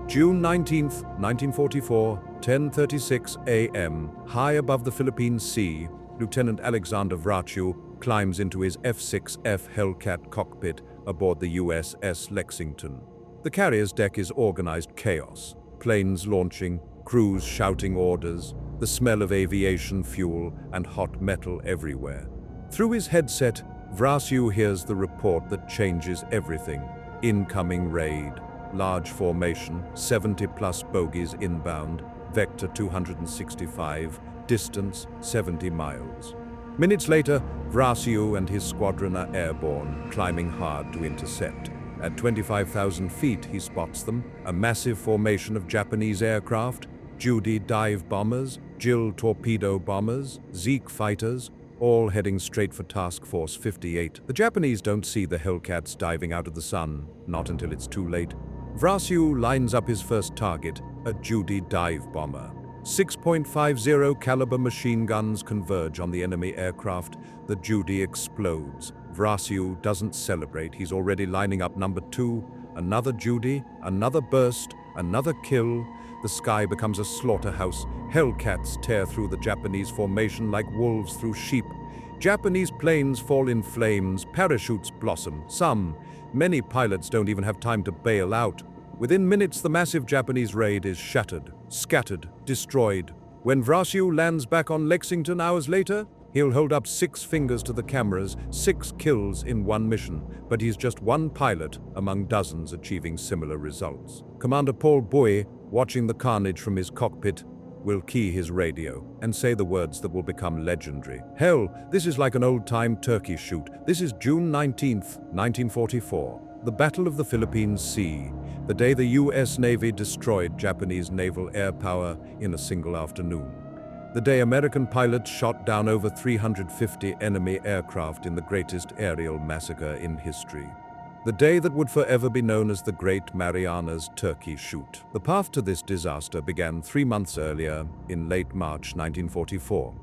June 19, 1944, 10:36 a.m., high above the Philippine Sea, Lieutenant Alexander Vraciu climbs into his F6F Hellcat cockpit aboard the USS Lexington. The carrier's deck is organized chaos. Planes launching, crews shouting orders, the smell of aviation fuel and hot metal everywhere. Through his headset, Vraciu hears the report that changes everything. Incoming raid. Large formation, 70-plus bogies inbound, vector 265, distance 70 miles. Minutes later, Vraciu and his squadron are airborne, climbing hard to intercept. At 25,000 feet, he spots them, a massive formation of Japanese aircraft, Judy dive bombers, Jill torpedo bombers, Zeke fighters, all heading straight for Task Force 58. The Japanese don't see the Hellcats diving out of the sun, not until it's too late. Vraciu lines up his first target, a Judy dive bomber. 6.50 caliber machine guns converge on the enemy aircraft. The Judy explodes. Vraciu doesn't celebrate. He's already lining up number 2, another Judy, another burst, another kill. The sky becomes a slaughterhouse. Hellcats tear through the Japanese formation like wolves through sheep. Japanese planes fall in flames, parachutes blossom. Many pilots don't even have time to bail out. Within minutes, the massive Japanese raid is shattered, scattered, destroyed. When Vraciu lands back on Lexington hours later, he'll hold up 6 fingers to the cameras, 6 kills in one mission. But he's just one pilot among dozens achieving similar results. Commander Paul Bowie, watching the carnage from his cockpit, will key his radio and say the words that will become legendary. Hell, this is like an old-time turkey shoot. This is June 19th, 1944. The Battle of the Philippine Sea, the day the U.S. Navy destroyed Japanese naval air power in a single afternoon. The day American pilots shot down over 350 enemy aircraft in the greatest aerial massacre in history. The day that would forever be known as the Great Marianas Turkey Shoot. The path to this disaster began 3 months earlier, in late March 1944.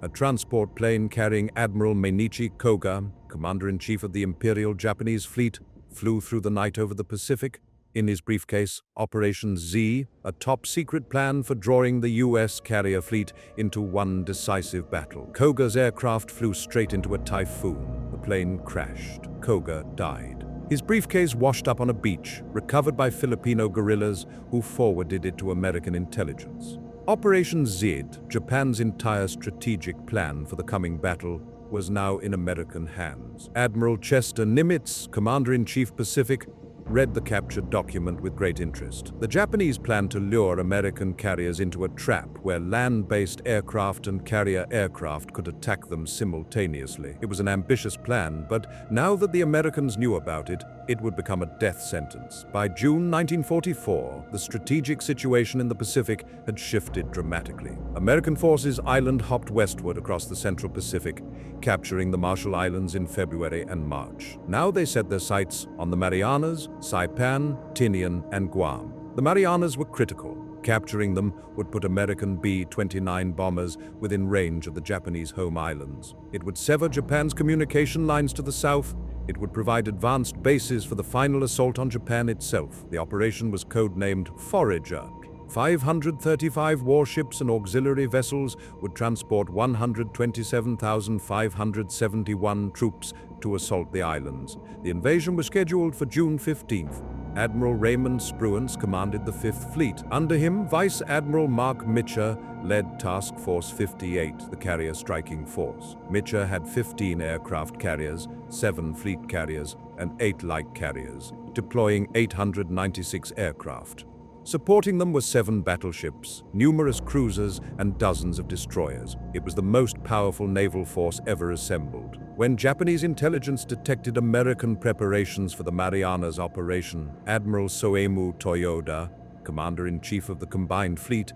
A transport plane carrying Admiral Mainichi Koga, Commander-in-Chief of the Imperial Japanese Fleet, flew through the night over the Pacific. In his briefcase, Operation Z, a top-secret plan for drawing the U.S. carrier fleet into one decisive battle. Koga's aircraft flew straight into a typhoon. The plane crashed. Koga died. His briefcase washed up on a beach, recovered by Filipino guerrillas who forwarded it to American intelligence. Operation Z, Japan's entire strategic plan for the coming battle, was now in American hands. Admiral Chester Nimitz, Commander-in-Chief Pacific, read the captured document with great interest. The Japanese planned to lure American carriers into a trap where land-based aircraft and carrier aircraft could attack them simultaneously. It was an ambitious plan, but now that the Americans knew about it, it would become a death sentence. By June 1944, the strategic situation in the Pacific had shifted dramatically. American forces island-hopped westward across the Central Pacific, capturing the Marshall Islands in February and March. Now they set their sights on the Marianas, Saipan, Tinian, and Guam. The Marianas were critical. Capturing them would put American B-29 bombers within range of the Japanese home islands. It would sever Japan's communication lines to the south. It would provide advanced bases for the final assault on Japan itself. The operation was codenamed Forager. 535 warships and auxiliary vessels would transport 127,571 troops to assault the islands. The invasion was scheduled for June 15th. Admiral Raymond Spruance commanded the 5th Fleet. Under him, Vice Admiral Marc Mitscher led Task Force 58, the carrier striking force. Mitscher had 15 aircraft carriers, 7 fleet carriers, and 8 light carriers, deploying 896 aircraft. Supporting them were 7 battleships, numerous cruisers, and dozens of destroyers. It was the most powerful naval force ever assembled. When Japanese intelligence detected American preparations for the Marianas operation, Admiral Soemu Toyoda, Commander-in-Chief of the Combined Fleet,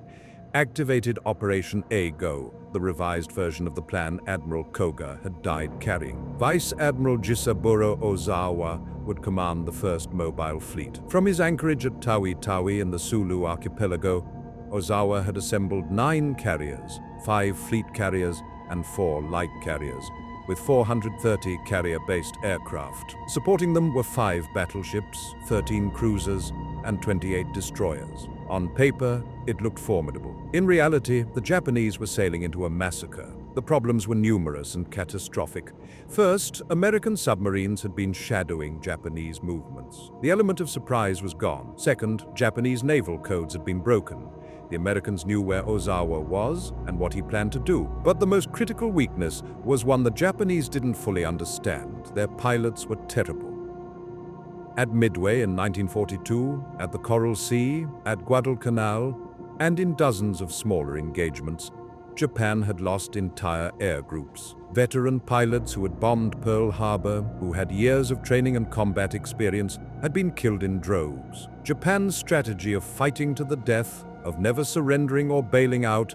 activated Operation A-Go, the revised version of the plan Admiral Koga had died carrying. Vice Admiral Jisaburo Ozawa would command the first mobile fleet. From his anchorage at Tawi-Tawi in the Sulu archipelago, Ozawa had assembled 9 carriers, 5 fleet carriers, and 4 light carriers, with 430 carrier-based aircraft. Supporting them were 5 battleships, 13 cruisers, and 28 destroyers. On paper, it looked formidable. In reality, the Japanese were sailing into a massacre. The problems were numerous and catastrophic. First, American submarines had been shadowing Japanese movements. The element of surprise was gone. Second, Japanese naval codes had been broken. The Americans knew where Ozawa was and what he planned to do. But the most critical weakness was one the Japanese didn't fully understand. Their pilots were terrible. At Midway in 1942, at the Coral Sea, at Guadalcanal, and in dozens of smaller engagements, Japan had lost entire air groups. Veteran pilots who had bombed Pearl Harbor, who had years of training and combat experience, had been killed in droves. Japan's strategy of fighting to the death, of never surrendering or bailing out,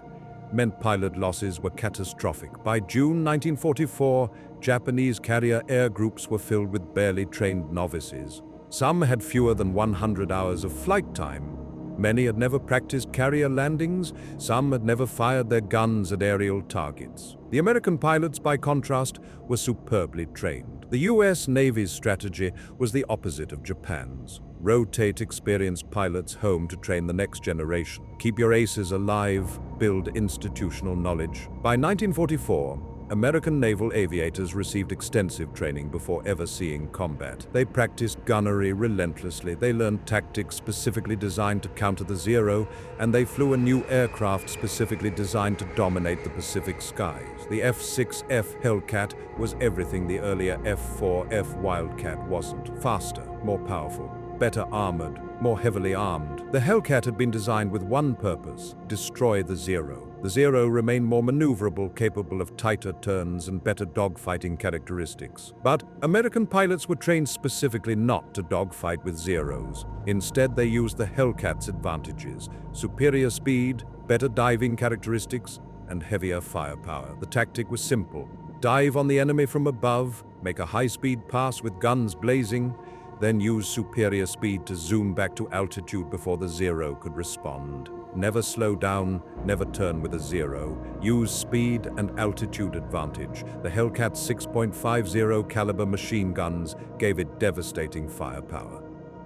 meant pilot losses were catastrophic. By June 1944, Japanese carrier air groups were filled with barely trained novices. Some had fewer than 100 hours of flight time. Many had never practiced carrier landings. Some had never fired their guns at aerial targets. The American pilots, by contrast, were superbly trained. The U.S. Navy's strategy was the opposite of Japan's. Rotate experienced pilots home to train the next generation. Keep your aces alive, build institutional knowledge. By 1944, American naval aviators received extensive training before ever seeing combat. They practiced gunnery relentlessly. They learned tactics specifically designed to counter the Zero, and they flew a new aircraft specifically designed to dominate the Pacific skies. The F6F Hellcat was everything the earlier F4F Wildcat wasn't. Faster, more powerful, better armored, more heavily armed. The Hellcat had been designed with one purpose: destroy the Zero. The Zero remained more maneuverable, capable of tighter turns and better dogfighting characteristics. But American pilots were trained specifically not to dogfight with Zeros. Instead, they used the Hellcat's advantages: superior speed, better diving characteristics, and heavier firepower. The tactic was simple: dive on the enemy from above, make a high-speed pass with guns blazing, then use superior speed to zoom back to altitude before the Zero could respond. Never slow down, never turn with a Zero. Use speed and altitude advantage. The Hellcat's 6.50 caliber machine guns gave it devastating firepower.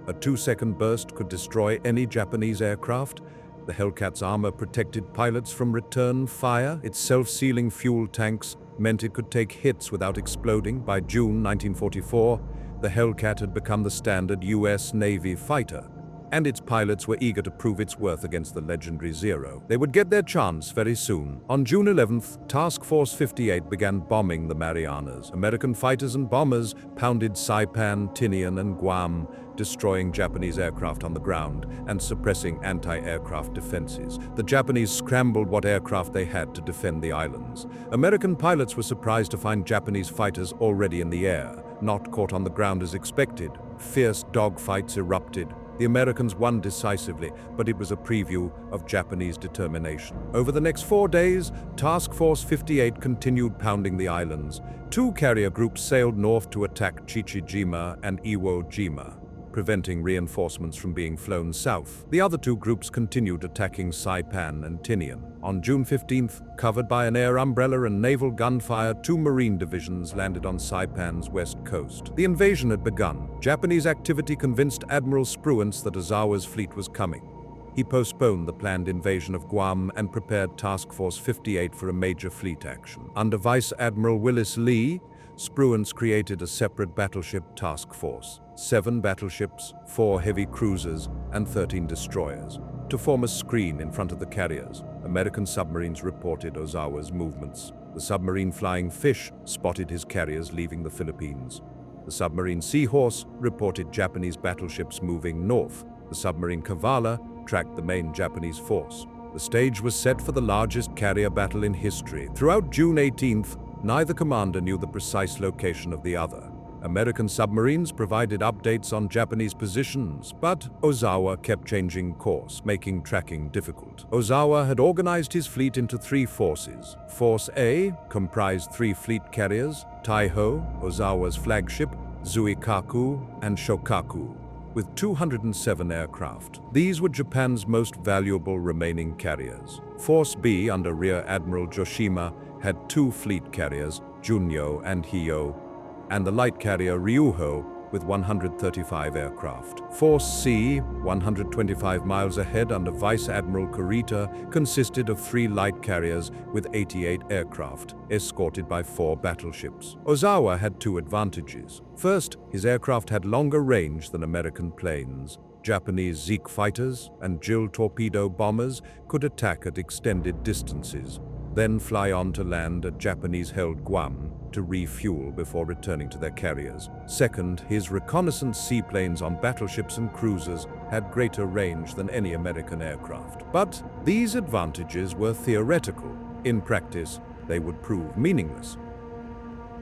A 2-second burst could destroy any Japanese aircraft. The Hellcat's armor protected pilots from return fire. Its self-sealing fuel tanks meant it could take hits without exploding. By June 1944, the Hellcat had become the standard U.S. Navy fighter, and its pilots were eager to prove its worth against the legendary Zero. They would get their chance very soon. On June 11th, Task Force 58 began bombing the Marianas. American fighters and bombers pounded Saipan, Tinian, and Guam, destroying Japanese aircraft on the ground and suppressing anti-aircraft defenses. The Japanese scrambled what aircraft they had to defend the islands. American pilots were surprised to find Japanese fighters already in the air, not caught on the ground as expected. Fierce dogfights erupted. The Americans won decisively, but it was a preview of Japanese determination. Over the next 4 days, Task Force 58 continued pounding the islands. 2 carrier groups sailed north to attack Chichijima and Iwo Jima, preventing reinforcements from being flown south. The other 2 groups continued attacking Saipan and Tinian. On June 15th, covered by an air umbrella and naval gunfire, 2 Marine divisions landed on Saipan's west coast. The invasion had begun. Japanese activity convinced Admiral Spruance that Ozawa's fleet was coming. He postponed the planned invasion of Guam and prepared Task Force 58 for a major fleet action. Under Vice Admiral Willis Lee, Spruance created a separate battleship task force: 7 battleships, 4 heavy cruisers, and 13 destroyers, to form a screen in front of the carriers. American submarines reported Ozawa's movements. The submarine Flying Fish spotted his carriers leaving the Philippines. The submarine Seahorse reported Japanese battleships moving north. The submarine Kavala tracked the main Japanese force. The stage was set for the largest carrier battle in history. Throughout June 18th, neither commander knew the precise location of the other. American submarines provided updates on Japanese positions, but Ozawa kept changing course, making tracking difficult. Ozawa had organized his fleet into 3 forces. Force A comprised 3 fleet carriers: Taihō, Ozawa's flagship, Zuikaku, and Shōkaku, with 207 aircraft. These were Japan's most valuable remaining carriers. Force B, under Rear Admiral Joshima, had 2 fleet carriers, Junyo and Hiyo, and the light carrier Ryuho, with 135 aircraft. Force C, 125 miles ahead under Vice Admiral Kurita, consisted of 3 light carriers with 88 aircraft, escorted by 4 battleships. Ozawa had 2 advantages. First, his aircraft had longer range than American planes. Japanese Zeke fighters and Jill torpedo bombers could attack at extended distances, then fly on to land at Japanese-held Guam to refuel before returning to their carriers. Second, his reconnaissance seaplanes on battleships and cruisers had greater range than any American aircraft. But these advantages were theoretical. In practice, they would prove meaningless.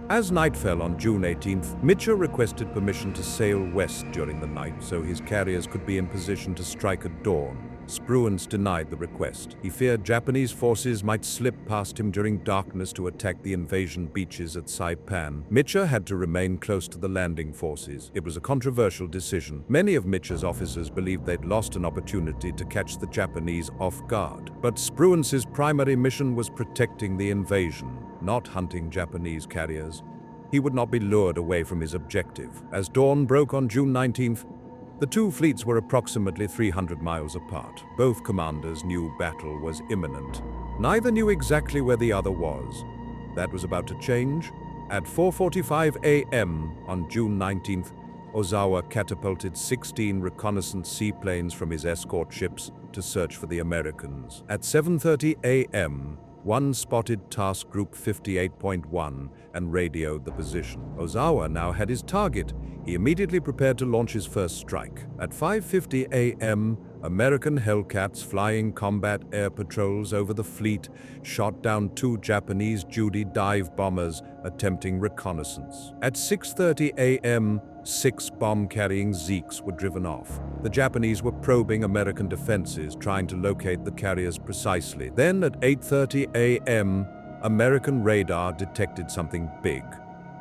As night fell on June 18th, Mitscher requested permission to sail west during the night so his carriers could be in position to strike at dawn. Spruance denied the request. He feared Japanese forces might slip past him during darkness to attack the invasion beaches at Saipan. Mitscher had to remain close to the landing forces. It was a controversial decision. Many of Mitscher's officers believed they'd lost an opportunity to catch the Japanese off guard. But Spruance's primary mission was protecting the invasion, not hunting Japanese carriers. He would not be lured away from his objective. As dawn broke on June 19th, the 2 fleets were approximately 300 miles apart. Both commanders knew battle was imminent. Neither knew exactly where the other was. That was about to change. At 4:45 a.m. on June 19th, Ozawa catapulted 16 reconnaissance seaplanes from his escort ships to search for the Americans. At 7:30 a.m., one spotted Task Group 58.1 and radioed the position. Ozawa now had his target. He immediately prepared to launch his first strike. At 5:50 a.m., American Hellcats flying combat air patrols over the fleet shot down 2 Japanese Judy dive bombers attempting reconnaissance. At 6:30 a.m., 6 bomb-carrying Zekes were driven off. The Japanese were probing American defenses, trying to locate the carriers precisely. Then at 8:30 a.m., American radar detected something big.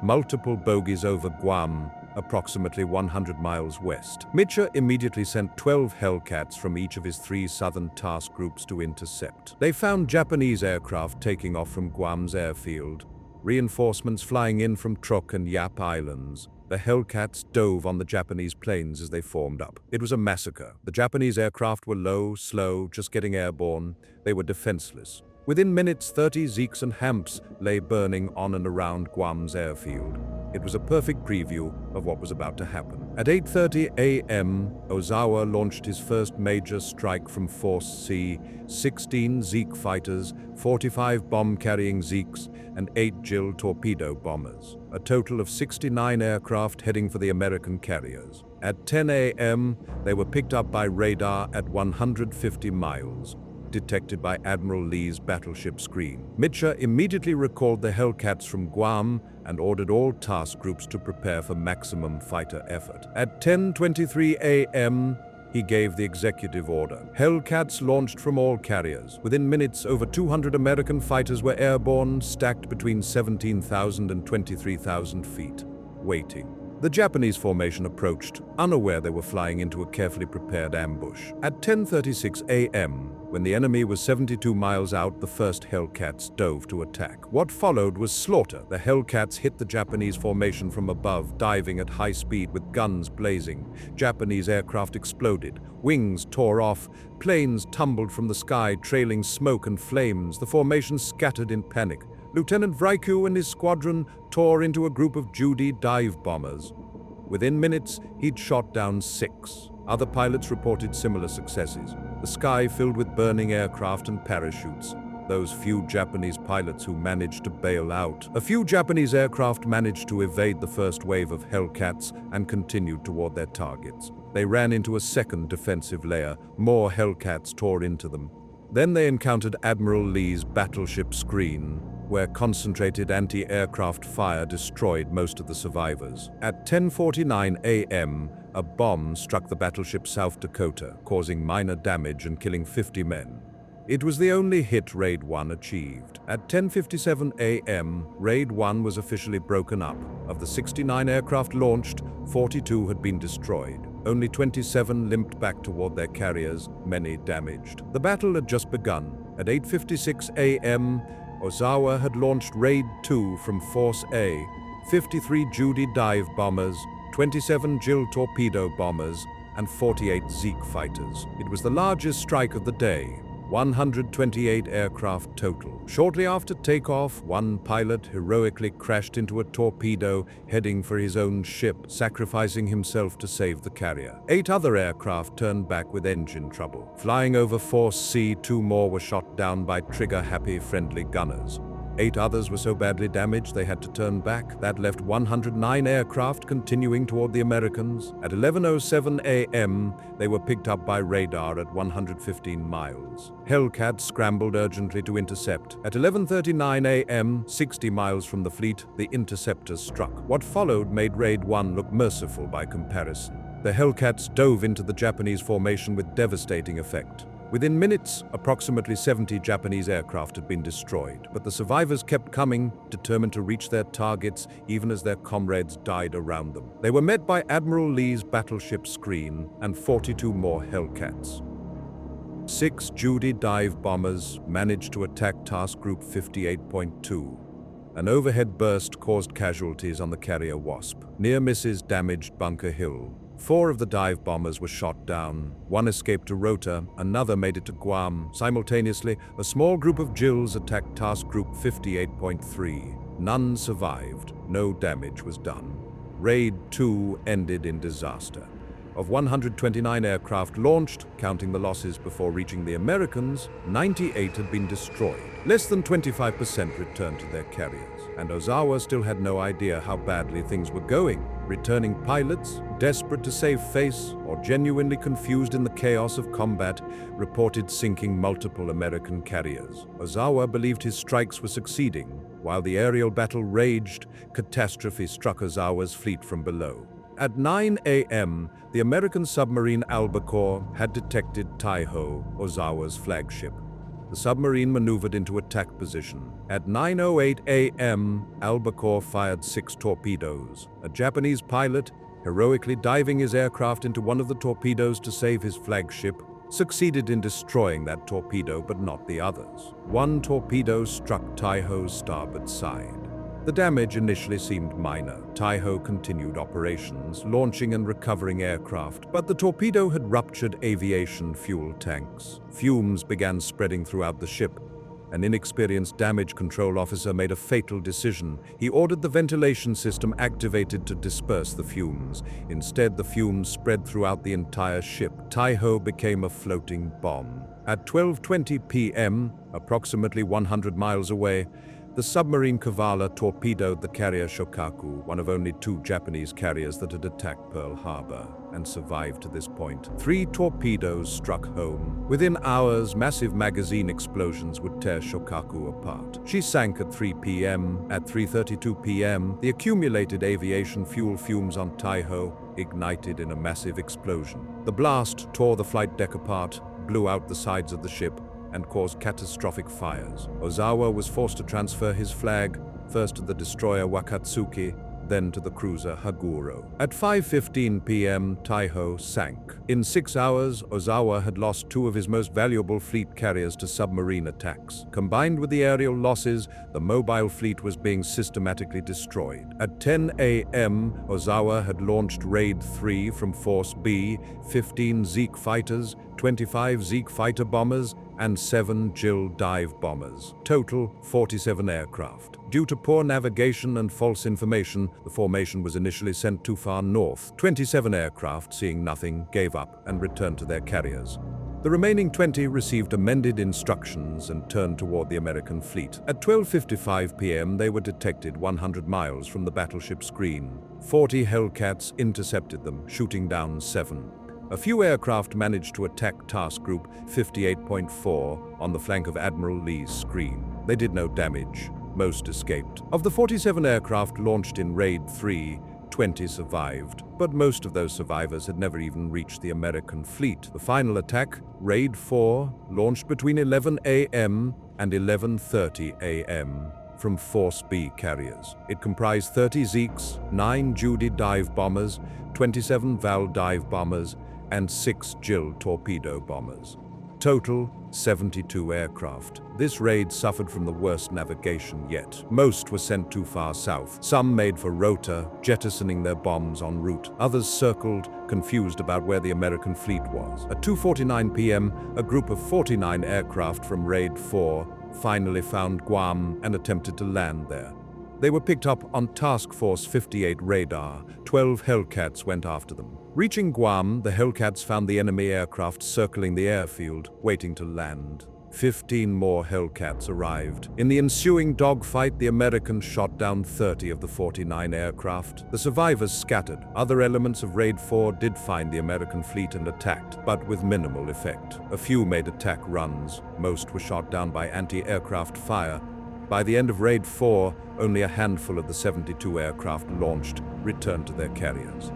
Multiple bogies over Guam, approximately 100 miles west. Mitscher immediately sent 12 Hellcats from each of his 3 southern task groups to intercept. They found Japanese aircraft taking off from Guam's airfield, reinforcements flying in from Truk and Yap Islands. The Hellcats dove on the Japanese planes as they formed up. It was a massacre. The Japanese aircraft were low, slow, just getting airborne. They were defenseless. Within minutes, 30 Zekes and Hamps lay burning on and around Guam's airfield. It was a perfect preview of what was about to happen. At 8:30 a.m., Ozawa launched his first major strike from Force C, 16 Zeke fighters, 45 bomb-carrying Zekes, and 8 Jill torpedo bombers. A total of 69 aircraft heading for the American carriers. At 10 a.m., they were picked up by radar at 150 miles. Detected by Admiral Lee's battleship screen. Mitscher immediately recalled the Hellcats from Guam and ordered all task groups to prepare for maximum fighter effort. At 10:23 a.m., he gave the executive order. Hellcats launched from all carriers. Within minutes, over 200 American fighters were airborne, stacked between 17,000 and 23,000 feet, waiting. The Japanese formation approached, unaware they were flying into a carefully prepared ambush. At 10:36 a.m., when the enemy was 72 miles out, the first Hellcats dove to attack. What followed was slaughter. The Hellcats hit the Japanese formation from above, diving at high speed with guns blazing. Japanese aircraft exploded. Wings tore off. Planes tumbled from the sky, trailing smoke and flames. The formation scattered in panic. Lieutenant Vraiku and his squadron tore into a group of Judy dive bombers. Within minutes, he'd shot down 6. Other pilots reported similar successes. The sky filled with burning aircraft and parachutes. Those few Japanese pilots who managed to bail out. A few Japanese aircraft managed to evade the first wave of Hellcats and continued toward their targets. They ran into a second defensive layer. More Hellcats tore into them. Then they encountered Admiral Lee's battleship screen, where concentrated anti-aircraft fire destroyed most of the survivors. At 10:49 a.m., a bomb struck the battleship South Dakota, causing minor damage and killing 50 men. It was the only hit Raid 1 achieved. At 10:57 a.m., Raid 1 was officially broken up. Of the 69 aircraft launched, 42 had been destroyed. Only 27 limped back toward their carriers, many damaged. The battle had just begun. At 8:56 a.m., Ozawa had launched Raid 2 from Force A, 53 Judy dive bombers, 27 Jill torpedo bombers, and 48 Zeke fighters. It was the largest strike of the day, 128 aircraft total. Shortly after takeoff, one pilot heroically crashed into a torpedo heading for his own ship, sacrificing himself to save the carrier. 8 other aircraft turned back with engine trouble. Flying over Force C, 2 more were shot down by trigger-happy friendly gunners. 8 others were so badly damaged they had to turn back. That left 109 aircraft continuing toward the Americans. At 11:07 a.m., they were picked up by radar at 115 miles. Hellcat scrambled urgently to intercept. At 11:39 a.m., 60 miles from the fleet, the interceptors struck. What followed made Raid 1 look merciful by comparison. The Hellcats dove into the Japanese formation with devastating effect. Within minutes, approximately 70 Japanese aircraft had been destroyed, but the survivors kept coming, determined to reach their targets even as their comrades died around them. They were met by Admiral Lee's battleship screen and 42 more Hellcats. 6 Judy dive bombers managed to attack Task Group 58.2. An overhead burst caused casualties on the carrier Wasp. Near misses damaged Bunker Hill. 4 of the dive bombers were shot down. 1 escaped to Rota, another made it to Guam. Simultaneously, a small group of Jills attacked Task Group 58.3. None survived. No damage was done. Raid 2 ended in disaster. Of 129 aircraft launched, counting the losses before reaching the Americans, 98 had been destroyed. Less than 25% returned to their carriers, and Ozawa still had no idea how badly things were going. Returning pilots, desperate to save face or genuinely confused in the chaos of combat, reported sinking multiple American carriers. Ozawa believed his strikes were succeeding. While the aerial battle raged, catastrophe struck Ozawa's fleet from below. At 9 a.m., the American submarine Albacore had detected Taihō, Ozawa's flagship. The submarine maneuvered into attack position. At 9:08 a.m., Albacore fired 6 torpedoes. A Japanese pilot, heroically diving his aircraft into one of the torpedoes to save his flagship, succeeded in destroying that torpedo but not the others. 1 torpedo struck Taihō's starboard side. The damage initially seemed minor. Taihō continued operations, launching and recovering aircraft, but the torpedo had ruptured aviation fuel tanks. Fumes began spreading throughout the ship. An inexperienced damage control officer made a fatal decision. He ordered the ventilation system activated to disperse the fumes. Instead, the fumes spread throughout the entire ship. Taihō became a floating bomb. At 12:20 p.m., approximately 100 miles away, the submarine Kavala torpedoed the carrier Shōkaku, one of only 2 Japanese carriers that had attacked Pearl Harbor, and survived to this point. 3 torpedoes struck home. Within hours, massive magazine explosions would tear Shōkaku apart. She sank at 3 p.m. At 3:32 p.m., the accumulated aviation fuel fumes on Taihō ignited in a massive explosion. The blast tore the flight deck apart, blew out the sides of the ship, and caused catastrophic fires. Ozawa was forced to transfer his flag, first to the destroyer Wakatsuki, then to the cruiser Haguro. At 5:15 p.m., Taihō sank. In 6 hours, Ozawa had lost 2 of his most valuable fleet carriers to submarine attacks. Combined with the aerial losses, the mobile fleet was being systematically destroyed. At 10 a.m., Ozawa had launched Raid 3 from Force B, 15 Zeke fighters, 25 Zeke fighter bombers, and 7 Jill dive bombers. Total, 47 aircraft. Due to poor navigation and false information, the formation was initially sent too far north. 27 aircraft, seeing nothing, gave up and returned to their carriers. The remaining 20 received amended instructions and turned toward the American fleet. At 12:55 p.m., they were detected 100 miles from the battleship screen. 40 Hellcats intercepted them, shooting down 7. A few aircraft managed to attack Task Group 58.4 on the flank of Admiral Lee's screen. They did no damage. Most escaped. Of the 47 aircraft launched in Raid 3, 20 survived, but most of those survivors had never even reached the American fleet. The final attack, Raid 4, launched between 11 a.m. and 11:30 a.m. from Force B carriers. It comprised 30 Zekes, 9 Judy dive bombers, 27 Val dive bombers, and 6 Jill torpedo bombers. total, 72 aircraft. This raid suffered from the worst navigation yet. Most were sent too far south. Some made for Rota, jettisoning their bombs en route. Others circled, confused about where the American fleet was. At 2:49 p.m., a group of 49 aircraft from Raid 4 finally found Guam and attempted to land there. They were picked up on Task Force 58 radar. 12 Hellcats went after them. Reaching Guam, the Hellcats found the enemy aircraft circling the airfield, waiting to land. 15 more Hellcats arrived. In the ensuing dogfight, the Americans shot down 30 of the 49 aircraft. The survivors scattered. Other elements of Raid 4 did find the American fleet and attacked, but with minimal effect. A few made attack runs. Most were shot down by anti-aircraft fire. By the end of Raid 4, only a handful of the 72 aircraft launched returned to their carriers.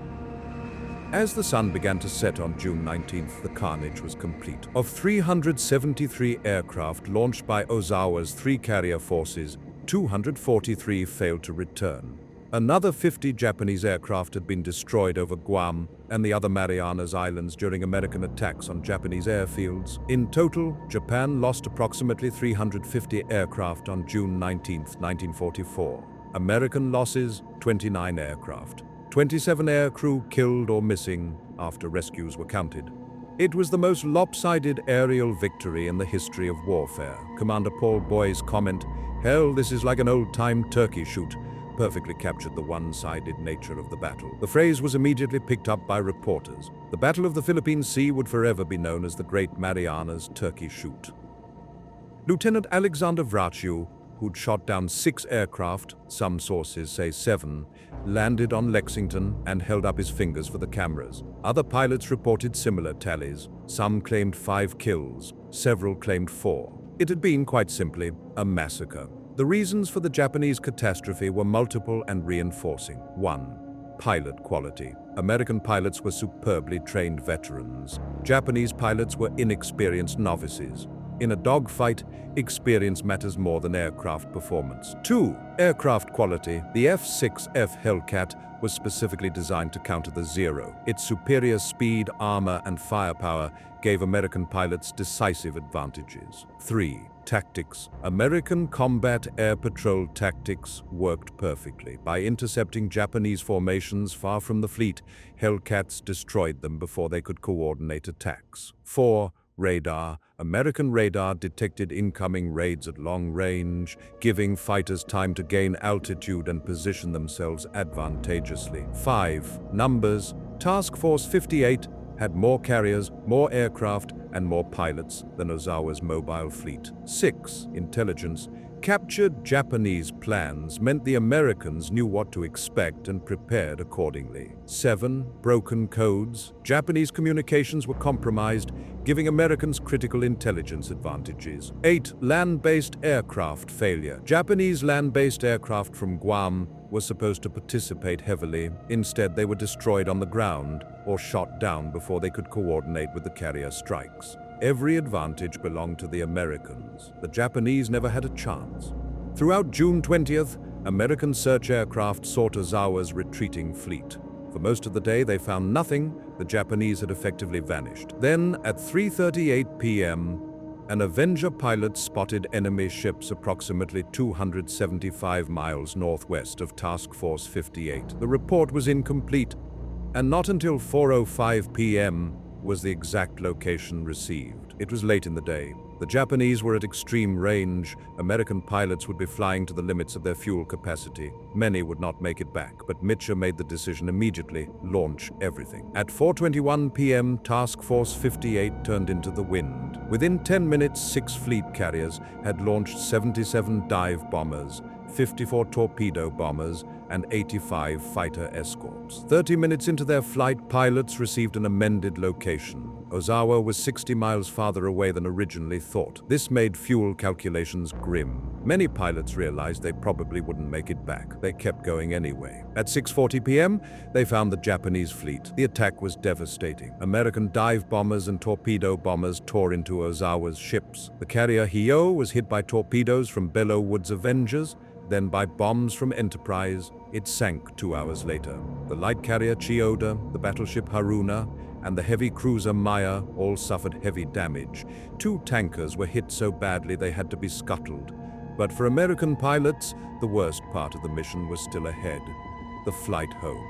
As the sun began to set on June 19th, the carnage was complete. Of 373 aircraft launched by Ozawa's three carrier forces, 243 failed to return. Another 50 Japanese aircraft had been destroyed over Guam and the other Marianas Islands during American attacks on Japanese airfields. In total, Japan lost approximately 350 aircraft on June 19, 1944. American losses, 29 aircraft. 27 aircrew killed or missing after rescues were counted. It was the most lopsided aerial victory in the history of warfare. Commander Paul Boy's comment, "Hell, this is like an old-time turkey shoot," perfectly captured the one-sided nature of the battle. The phrase was immediately picked up by reporters. The Battle of the Philippine Sea would forever be known as the Great Marianas Turkey Shoot. Lieutenant Alexander Vraciu, who'd shot down 6 aircraft, some sources say 7, landed on Lexington and held up his fingers for the cameras. Other pilots reported similar tallies. Some claimed 5 kills, several claimed 4. It had been, quite simply, a massacre. The reasons for the Japanese catastrophe were multiple and reinforcing. 1. Pilot quality. American pilots were superbly trained veterans. Japanese pilots were inexperienced novices. In a dogfight, experience matters more than aircraft performance. 2. Aircraft quality. The F6F Hellcat was specifically designed to counter the Zero. Its superior speed, armor, and firepower gave American pilots decisive advantages. 3. Tactics. American combat air patrol tactics worked perfectly. By intercepting Japanese formations far from the fleet, Hellcats destroyed them before they could coordinate attacks. 4. Radar. American radar detected incoming raids at long range, giving fighters time to gain altitude and position themselves advantageously. 5. Numbers. Task Force 58 had more carriers, more aircraft, and more pilots than Ozawa's mobile fleet. 6. Intelligence. Captured Japanese plans meant the Americans knew what to expect and prepared accordingly. 7. Broken codes. Japanese communications were compromised, giving Americans critical intelligence advantages. 8. Land-based aircraft failure. Japanese land-based aircraft from Guam were supposed to participate heavily. Instead, they were destroyed on the ground or shot down before they could coordinate with the carrier strikes. Every advantage belonged to the Americans. The Japanese never had a chance. Throughout June 20th, American search aircraft sought Ozawa's retreating fleet. For most of the day, they found nothing. The Japanese had effectively vanished. Then, at 3:38 p.m., an Avenger pilot spotted enemy ships approximately 275 miles northwest of Task Force 58. The report was incomplete, and not until 4:05 p.m. was the exact location received. It was late in the day. The Japanese were at extreme range. American pilots would be flying to the limits of their fuel capacity. Many would not make it back, but Mitscher made the decision immediately: launch everything. At 4:21 p.m., Task Force 58 turned into the wind. Within 10 minutes, 6 fleet carriers had launched 77 dive bombers, 54 torpedo bombers, and 85 fighter escorts. 30 minutes into their flight, pilots received an amended location. Ozawa was 60 miles farther away than originally thought. This made fuel calculations grim. Many pilots realized they probably wouldn't make it back. They kept going anyway. At 6:40 p.m., they found the Japanese fleet. The attack was devastating. American dive bombers and torpedo bombers tore into Ozawa's ships. The carrier Taihō was hit by torpedoes from Bellowwood's Avengers, then by bombs from Enterprise. It sank 2 hours later. The light carrier Chiyoda, the battleship Haruna, and the heavy cruiser Maya all suffered heavy damage. 2 tankers were hit so badly they had to be scuttled. But for American pilots, the worst part of the mission was still ahead, the flight home.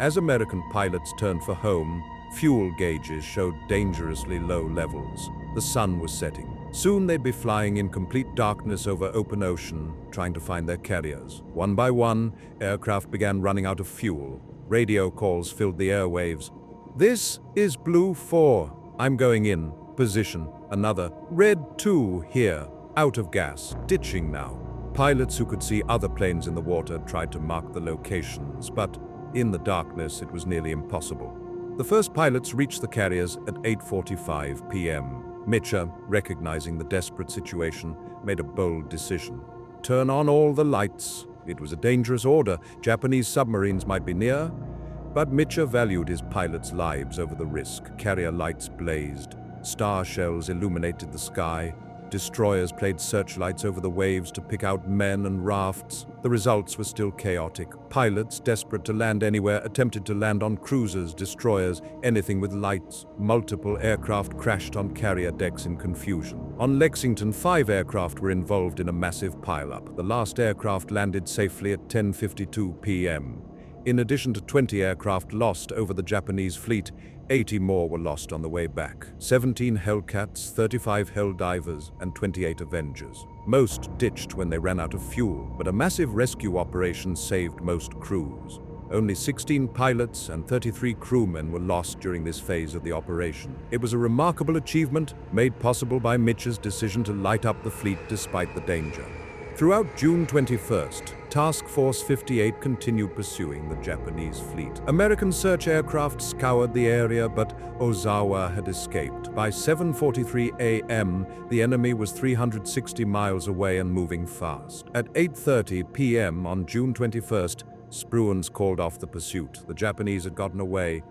As American pilots turned for home, fuel gauges showed dangerously low levels. The sun was setting. Soon they'd be flying in complete darkness over open ocean, trying to find their carriers. One by one, aircraft began running out of fuel. Radio calls filled the airwaves. "This is Blue 4. I'm going in. Position." Another, "Red 2 here. Out of gas. Ditching now." Pilots who could see other planes in the water tried to mark the locations, but in the darkness it was nearly impossible. The first pilots reached the carriers at 8:45 p.m. Mitscher, recognizing the desperate situation, made a bold decision. Turn on all the lights. It was a dangerous order. Japanese submarines might be near, but Mitscher valued his pilots' lives over the risk. Carrier lights blazed. Star shells illuminated the sky. Destroyers played searchlights over the waves to pick out men and rafts. The results were still chaotic. Pilots, desperate to land anywhere, attempted to land on cruisers, destroyers, anything with lights. Multiple aircraft crashed on carrier decks in confusion. On Lexington, 5 aircraft were involved in a massive pileup. The last aircraft landed safely at 10:52 p.m. In addition to 20 aircraft lost over the Japanese fleet, 80 more were lost on the way back. 17 Hellcats, 35 Helldivers, and 28 Avengers. Most ditched when they ran out of fuel, but a massive rescue operation saved most crews. Only 16 pilots and 33 crewmen were lost during this phase of the operation. It was a remarkable achievement, made possible by Mitscher's decision to light up the fleet despite the danger. Throughout June 21st, Task Force 58 continued pursuing the Japanese fleet. American search aircraft scoured the area, but Ozawa had escaped. By 7:43 a.m., the enemy was 360 miles away and moving fast. At 8:30 p.m. on June 21st, Spruans called off the pursuit. The Japanese had gotten away.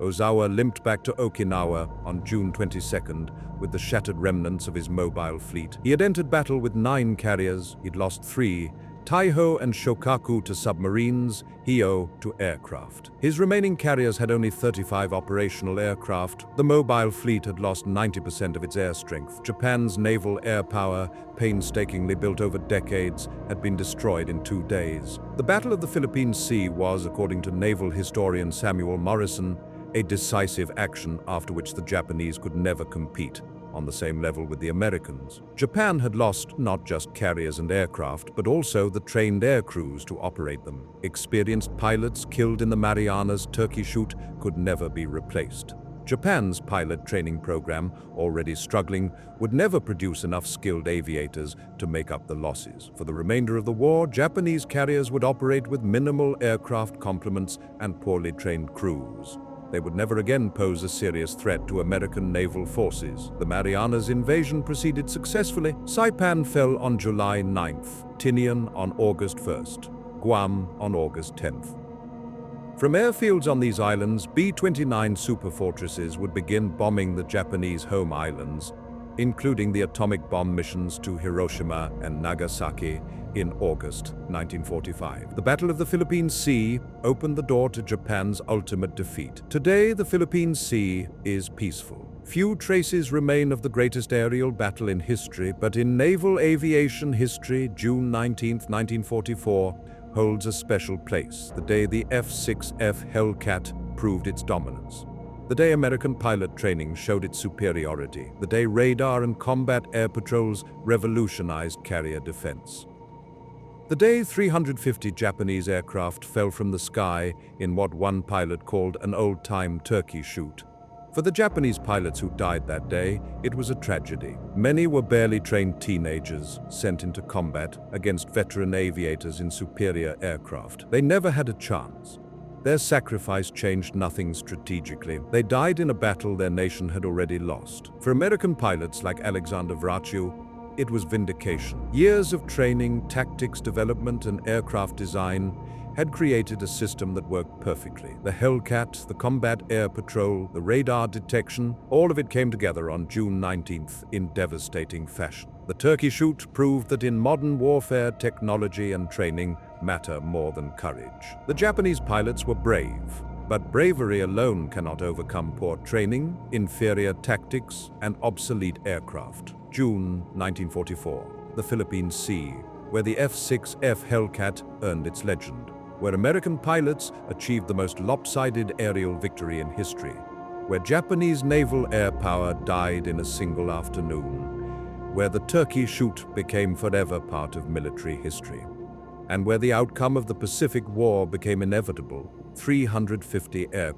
Ozawa limped back to Okinawa on June 22nd with the shattered remnants of his mobile fleet. He had entered battle with 9 carriers. He'd lost 3, Taihō and Shōkaku to submarines, Heiō to aircraft. His remaining carriers had only 35 operational aircraft. The mobile fleet had lost 90% of its air strength. Japan's naval air power, painstakingly built over decades, had been destroyed in 2 days. The Battle of the Philippine Sea was, according to naval historian Samuel Morrison, a decisive action after which the Japanese could never compete on the same level with the Americans. Japan had lost not just carriers and aircraft, but also the trained air crews to operate them. Experienced pilots killed in the Marianas Turkey Shoot could never be replaced. Japan's pilot training program, already struggling, would never produce enough skilled aviators to make up the losses. For the remainder of the war, Japanese carriers would operate with minimal aircraft complements and poorly trained crews. They would never again pose a serious threat to American naval forces. The Marianas invasion proceeded successfully. Saipan fell on July 9th, Tinian on August 1st, Guam on August 10th. From airfields on these islands, B-29 superfortresses would begin bombing the Japanese home islands, including the atomic bomb missions to Hiroshima and Nagasaki in August 1945. The Battle of the Philippine Sea opened the door to Japan's ultimate defeat. Today, the Philippine Sea is peaceful. Few traces remain of the greatest aerial battle in history, but in naval aviation history, June 19, 1944, holds a special place, the day the F6F Hellcat proved its dominance. The day American pilot training showed its superiority. The day radar and combat air patrols revolutionized carrier defense. The day 350 Japanese aircraft fell from the sky in what one pilot called an old-time turkey shoot. For the Japanese pilots who died that day, it was a tragedy. Many were barely trained teenagers sent into combat against veteran aviators in superior aircraft. They never had a chance. Their sacrifice changed nothing strategically. They died in a battle their nation had already lost. For American pilots like Alexander Vraciu, it was vindication. Years of training, tactics development, and aircraft design had created a system that worked perfectly. The Hellcat, the combat air patrol, the radar detection, all of it came together on June 19th in devastating fashion. The turkey shoot proved that in modern warfare, technology and training matter more than courage. The Japanese pilots were brave. But bravery alone cannot overcome poor training, inferior tactics, and obsolete aircraft. June 1944, the Philippine Sea, where the F6F Hellcat earned its legend, where American pilots achieved the most lopsided aerial victory in history, where Japanese naval air power died in a single afternoon, where the Turkey Shoot became forever part of military history, and where the outcome of the Pacific War became inevitable. 350 aircraft